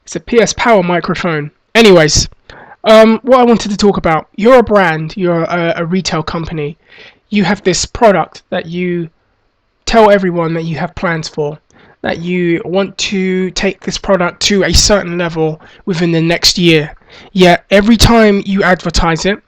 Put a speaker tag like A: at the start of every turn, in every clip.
A: It's a PS Power microphone. Anyways, what I wanted to talk about, you're a brand, you're a retail company. You have this product that you tell everyone that you have plans for, that you want to take this product to a certain level within the next year. Yet every time you advertise it,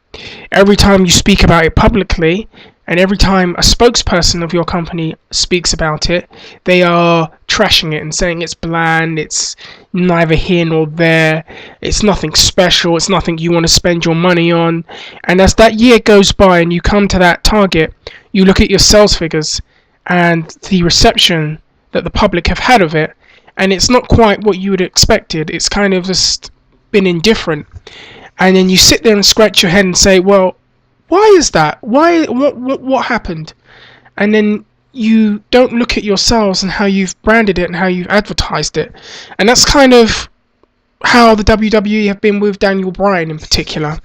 A: every time you speak about it publicly, and every time a spokesperson of your company speaks about it, they are trashing it and saying it's bland, it's neither here nor there, it's nothing special, it's nothing you want to spend your money on. And as that year goes by and you come to that target, you look at your sales figures and the reception that the public have had of it, and it's not quite what you would have expected. It's kind of just been indifferent. And then you sit there and scratch your head and say, well, why is that? What happened? And then you don't look at yourselves and how you've branded it and how you've advertised it. And that's kind of how the WWE have been with Daniel Bryan in particular.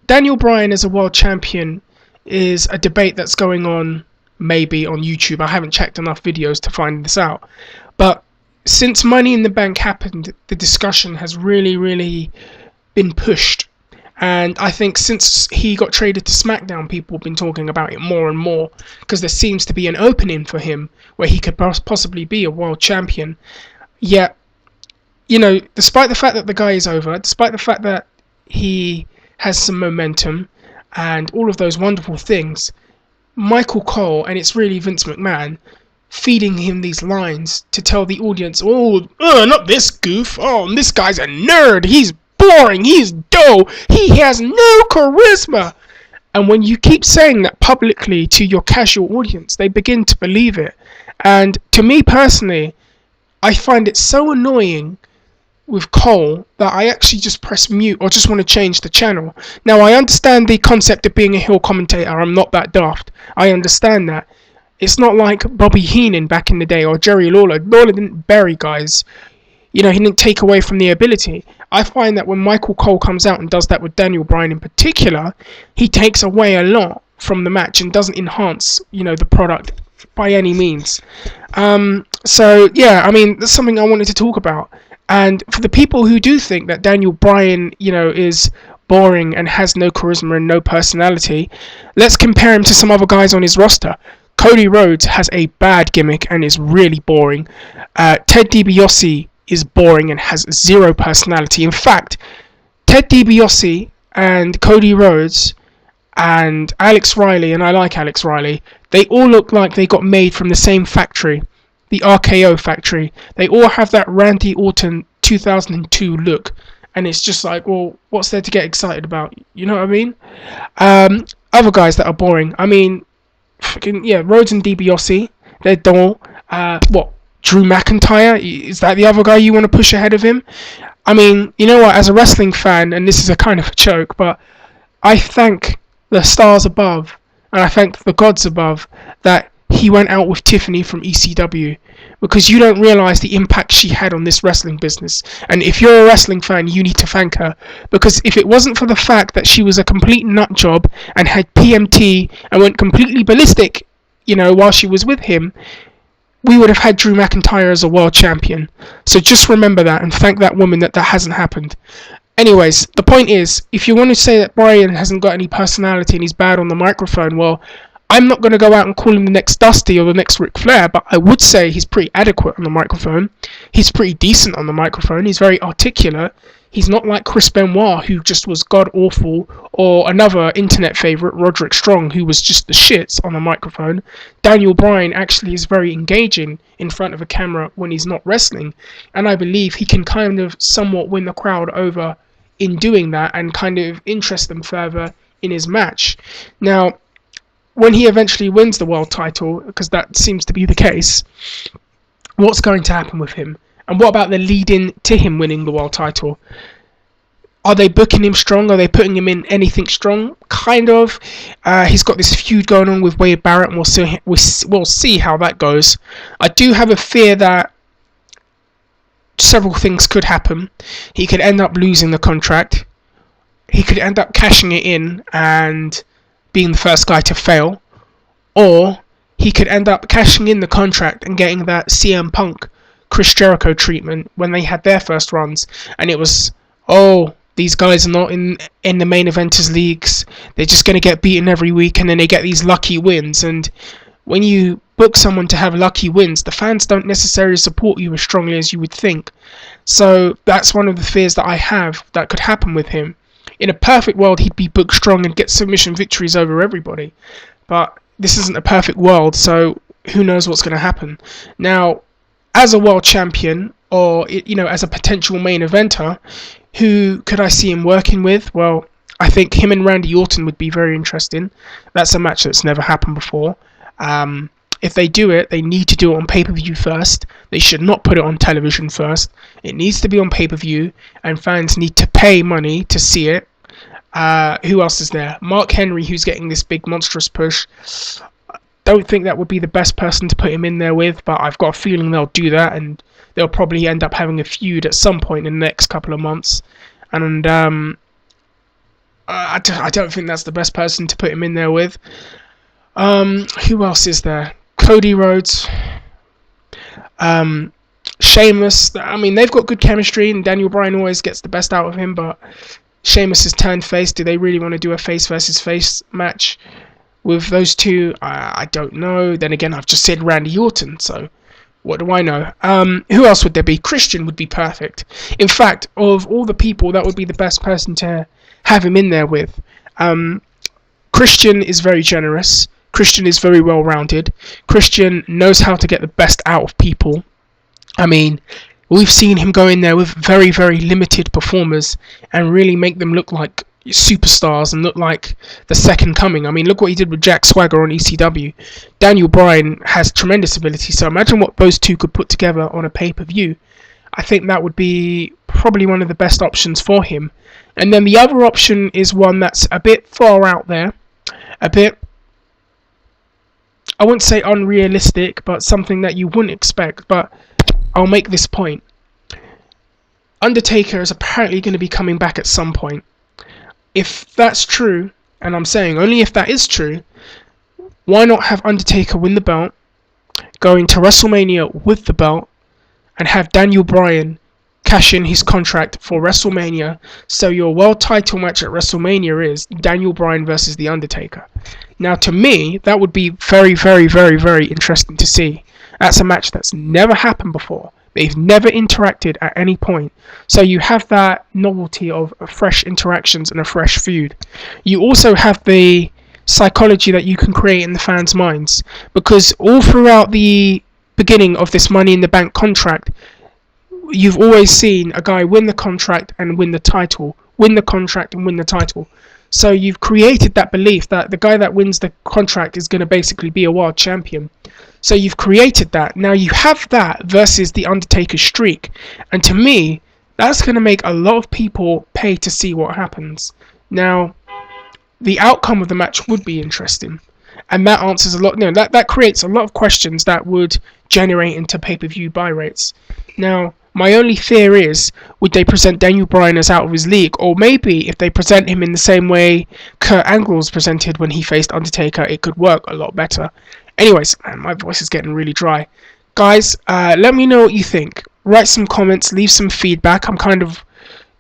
A: Daniel Bryan as a world champion is a debate that's going on maybe on YouTube. I haven't checked enough videos to find this out. But since Money in the Bank happened, the discussion has really been pushed. And I think since he got traded to SmackDown, people have been talking about it more and more because there seems to be an opening for him where he could possibly be a world champion. Yet, you know, despite the fact that the guy is over, despite the fact that he has some momentum and all of those wonderful things, Michael Cole, and it's really Vince McMahon, feeding him these lines to tell the audience, not this goof, this guy's a nerd, he's boring, he's dull, he has no charisma. And when you keep saying that publicly to your casual audience, they begin to believe it. And to me personally, I find it so annoying with Cole that I actually just press mute or just want to change the channel. Now, I understand the concept of being a heel commentator. I'm not that daft. I understand that. It's not like Bobby Heenan back in the day or Jerry Lawler. Lawler didn't bury guys. You know, he didn't take away from the ability. I find that when Michael Cole comes out and does that with Daniel Bryan in particular, he takes away a lot from the match and doesn't enhance, you know, the product by any means. So, yeah, I mean, that's something I wanted to talk about. And for the people who do think that Daniel Bryan, you know, is boring and has no charisma and no personality, let's compare him to some other guys on his roster. Cody Rhodes has a bad gimmick and is really boring. Ted DiBiase is boring and has zero personality. In fact, Ted DiBiase and Cody Rhodes and Alex Riley, and I like Alex Riley, they all look like they got made from the same factory, the RKO factory. They all have that Randy Orton 2002 look, and it's just like, well, what's there to get excited about? You know what I mean? Other guys that are boring, I mean, Rhodes and DiBiase, they're dull. Drew McIntyre, is that the other guy you want to push ahead of him? I mean, you know what, as a wrestling fan, and this is a kind of a joke, but I thank the stars above, and I thank the gods above, that he went out with Tiffany from ECW, because you don't realise the impact she had on this wrestling business. And if you're a wrestling fan, you need to thank her, because if it wasn't for the fact that she was a complete nut job and had PMT and went completely ballistic, you know, while she was with him, we would have had Drew McIntyre as a world champion. So just remember that and thank that woman that hasn't happened. Anyways, the point is, if you want to say that Bryan hasn't got any personality and he's bad on the microphone, well, I'm not going to go out and call him the next Dusty or the next Ric Flair, but I would say he's pretty adequate on the microphone. He's pretty decent on the microphone. He's very articulate. He's not like Chris Benoit, who just was god-awful, or another internet favourite, Roderick Strong, who was just the shits on the microphone. Daniel Bryan actually is very engaging in front of a camera when he's not wrestling, and I believe he can kind of somewhat win the crowd over in doing that and kind of interest them further in his match. Now, when he eventually wins the world title, because that seems to be the case, what's going to happen with him? And what about the lead-in to him winning the world title? Are they booking him strong? Are they putting him in anything strong? Kind of. He's got this feud going on with Wade Barrett, and we'll see how that goes. I do have a fear that several things could happen. He could end up losing the contract. He could end up cashing it in and being the first guy to fail. Or he could end up cashing in the contract and getting that CM Punk Chris Jericho treatment when they had their first runs, and it was, oh, these guys are not in the main eventers leagues. They're just going to get beaten every week, and then they get these lucky wins. And when you book someone to have lucky wins, the fans don't necessarily support you as strongly as you would think. So that's one of the fears that I have that could happen with him. In a perfect world, he'd be booked strong and get submission victories over everybody. But this isn't a perfect world, so who knows what's going to happen. Now, as a world champion, or as a potential main eventer, who could I see him working with? Well, I think him and Randy Orton would be very interesting. That's a match that's never happened before. If they do it, they need to do it on pay-per-view first. They should not put it on television first. It needs to be on pay-per-view, and fans need to pay money to see it. Who else is there? Mark Henry, who's getting this big monstrous push. Don't think that would be the best person to put him in there with, but I've got a feeling they'll do that, and they'll probably end up having a feud at some point in the next couple of months. And I don't think that's the best person to put him in there with. Who else is there? Cody Rhodes, Sheamus. I mean, they've got good chemistry, and Daniel Bryan always gets the best out of him, but Sheamus has turned face. Do they really want to do a face versus face match with those two? I don't know. Then again, I've just said Randy Orton, so what do I know? Who else would there be? Christian would be perfect. In fact, of all the people, that would be the best person to have him in there with. Christian is very generous. Christian is very well-rounded. Christian knows how to get the best out of people. I mean, we've seen him go in there with very, very limited performers and really make them look like superstars and look like the second coming. I mean, look what he did with Jack Swagger on ECW. Daniel Bryan has tremendous ability, so imagine what those two could put together on a pay-per-view. I think that would be probably one of the best options for him. And then the other option is one that's a bit far out there, a bit, I wouldn't say unrealistic, but something that you wouldn't expect. But I'll make this point. Undertaker is apparently going to be coming back at some point. If that's true, and I'm saying only if that is true, why not have Undertaker win the belt, go into WrestleMania with the belt, and have Daniel Bryan cash in his contract for WrestleMania, so your world title match at WrestleMania is Daniel Bryan versus The Undertaker. Now, to me, that would be very, very, very, very interesting to see. That's a match that's never happened before. They've never interacted at any point. So you have that novelty of fresh interactions and a fresh feud. You also have the psychology that you can create in the fans' minds, because all throughout the beginning of this Money in the Bank contract, you've always seen a guy win the contract and win the title, win the contract and win the title. So you've created that belief that the guy that wins the contract is going to basically be a world champion. So you've created that. Now you have that versus the Undertaker streak. And to me, that's going to make a lot of people pay to see what happens. Now, the outcome of the match would be interesting. And that answers a lot. No, that creates a lot of questions that would generate into pay-per-view buy rates. Now, my only fear is, would they present Daniel Bryan as out of his league? Or maybe if they present him in the same way Kurt Angle was presented when he faced Undertaker, it could work a lot better. Anyways, man, my voice is getting really dry. Guys, let me know what you think. Write some comments, leave some feedback. I'm kind of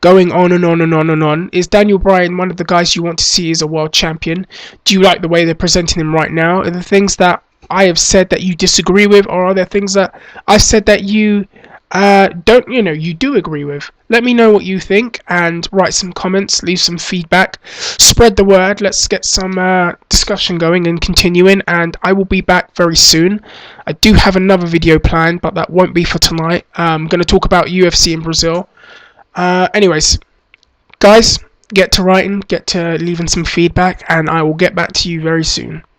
A: going on and on and on and on. Is Daniel Bryan one of the guys you want to see as a world champion? Do you like the way they're presenting him right now? Are there things that I have said that you disagree with? Or are there things that I said that you you do agree with? Let me know what you think and write some comments, leave some feedback, spread the word. Let's get some discussion going and continuing, and I will be back very soon. I do have another video planned, but that won't be for tonight. I'm going to talk about UFC in Brazil. Anyways, guys, get to writing, get to leaving some feedback, and I will get back to you very soon.